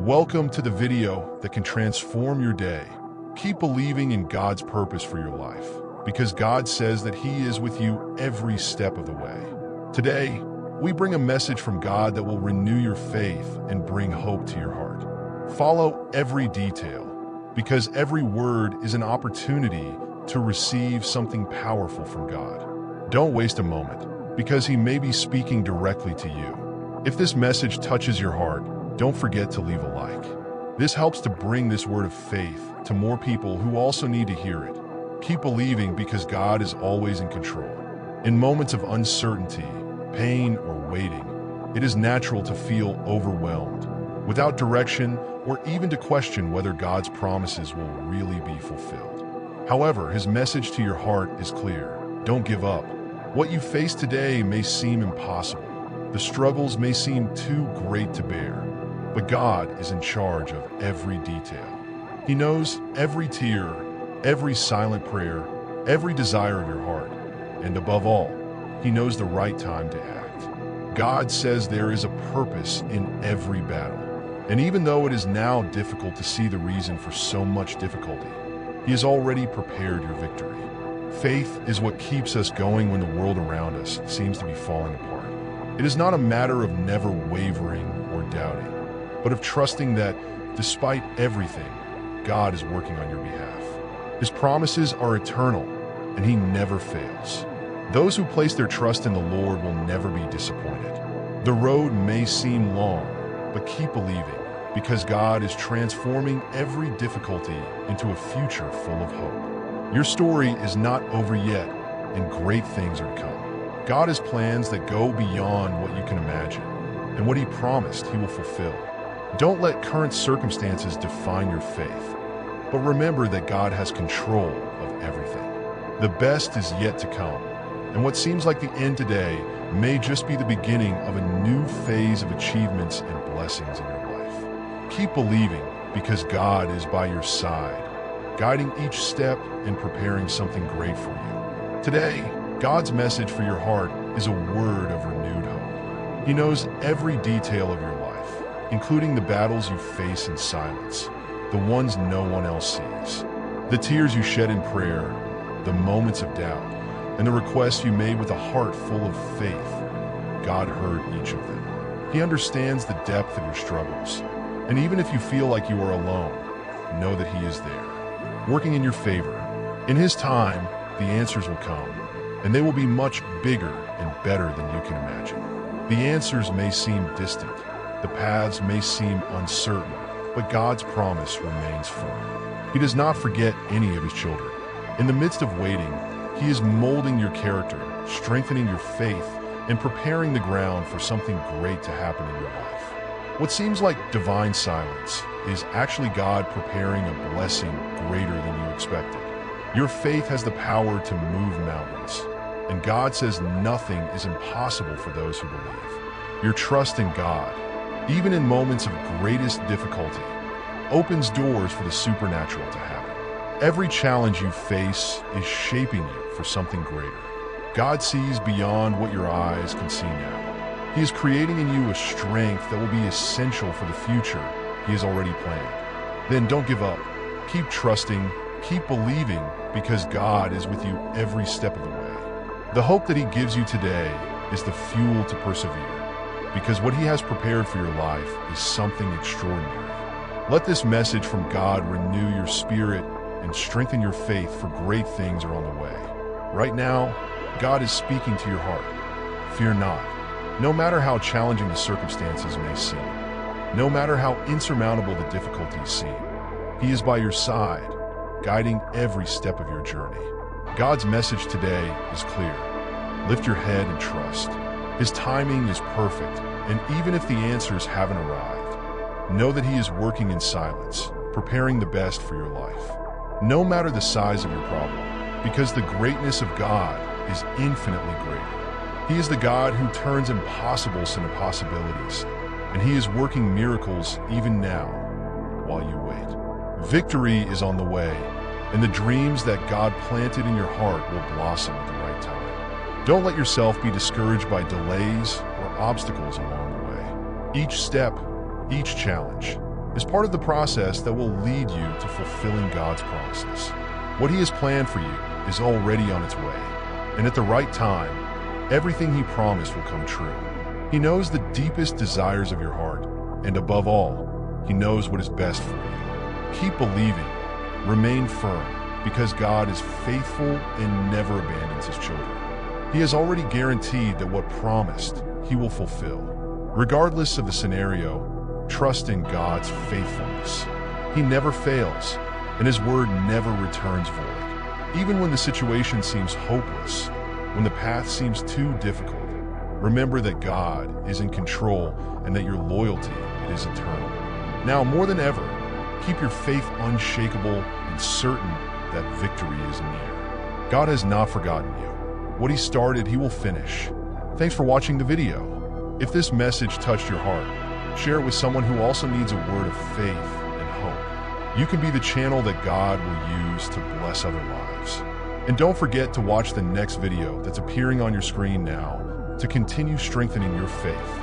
Welcome to the video that can transform your day. Keep believing in God's purpose for your life, because God says that He is with you every step of the way. Today, we bring a message from God that will renew your faith and bring hope to your heart. Follow every detail, because every word is an opportunity to receive something powerful from God. Don't waste a moment, because He may be speaking directly to you. If this message touches your heart, don't forget to leave a like. This helps to bring this word of faith to more people who also need to hear it. Keep believing, because God is always in control. In moments of uncertainty, pain, or waiting, it is natural to feel overwhelmed, without direction, or even to question whether God's promises will really be fulfilled. However, His message to your heart is clear. Don't give up. What you face today may seem impossible. The struggles may seem too great to bear. But God is in charge of every detail. He knows every tear, every silent prayer, every desire of your heart, and above all, He knows the right time to act. God says there is a purpose in every battle. And even though it is now difficult to see the reason for so much difficulty, He has already prepared your victory. Faith is what keeps us going when the world around us seems to be falling apart. It is not a matter of never wavering or doubting, but of trusting that, despite everything, God is working on your behalf. His promises are eternal, and He never fails. Those who place their trust in the Lord will never be disappointed. The road may seem long, but keep believing, because God is transforming every difficulty into a future full of hope. Your story is not over yet, and great things are to come. God has plans that go beyond what you can imagine, and what He promised He will fulfill. Don't let current circumstances define your faith, but remember that God has control of everything. The best is yet to come, and what seems like the end today may just be the beginning of a new phase of achievements and blessings in your life. Keep believing, because God is by your side, guiding each step and preparing something great for you. Today, God's message for your heart is a word of renewed hope. He knows every detail of your life, including the battles you face in silence, the ones no one else sees, the tears you shed in prayer, the moments of doubt, and the requests you made with a heart full of faith. God heard each of them. He understands the depth of your struggles, and even if you feel like you are alone, know that He is there, working in your favor. In His time, the answers will come, and they will be much bigger and better than you can imagine. The answers may seem distant, the paths may seem uncertain, but God's promise remains firm. He does not forget any of His children. In the midst of waiting, He is molding your character, strengthening your faith, and preparing the ground for something great to happen in your life. What seems like divine silence is actually God preparing a blessing greater than you expected. Your faith has the power to move mountains, and God says nothing is impossible for those who believe. Your trust in God, even in moments of greatest difficulty, opens doors for the supernatural to happen. Every challenge you face is shaping you for something greater. God sees beyond what your eyes can see now. He is creating in you a strength that will be essential for the future He has already planned. Then don't give up. Keep trusting, keep believing, because God is with you every step of the way. The hope that He gives you today is the fuel to persevere, because what He has prepared for your life is something extraordinary. Let this message from God renew your spirit and strengthen your faith, for great things are on the way. Right now, God is speaking to your heart. Fear not. No matter how challenging the circumstances may seem, no matter how insurmountable the difficulties seem, He is by your side, guiding every step of your journey. God's message today is clear. Lift your head and trust. His timing is perfect, and even if the answers haven't arrived, know that He is working in silence, preparing the best for your life. No matter the size of your problem, because the greatness of God is infinitely greater. He is the God who turns impossibles into possibilities, and He is working miracles even now while you wait. Victory is on the way, and the dreams that God planted in your heart will blossom at the right time. Don't let yourself be discouraged by delays or obstacles along the way. Each step, each challenge, is part of the process that will lead you to fulfilling God's promises. What He has planned for you is already on its way, and at the right time, everything He promised will come true. He knows the deepest desires of your heart, and above all, He knows what is best for you. Keep believing, remain firm, because God is faithful and never abandons His children. He has already guaranteed that what promised, He will fulfill. Regardless of the scenario, trust in God's faithfulness. He never fails, and His word never returns void. Even when the situation seems hopeless, when the path seems too difficult, remember that God is in control and that your loyalty is eternal. Now, more than ever, keep your faith unshakable and certain that victory is near. God has not forgotten you. What He started, He will finish. Thanks for watching the video. If this message touched your heart, share it with someone who also needs a word of faith and hope. You can be the channel that God will use to bless other lives. And don't forget to watch the next video that's appearing on your screen now to continue strengthening your faith.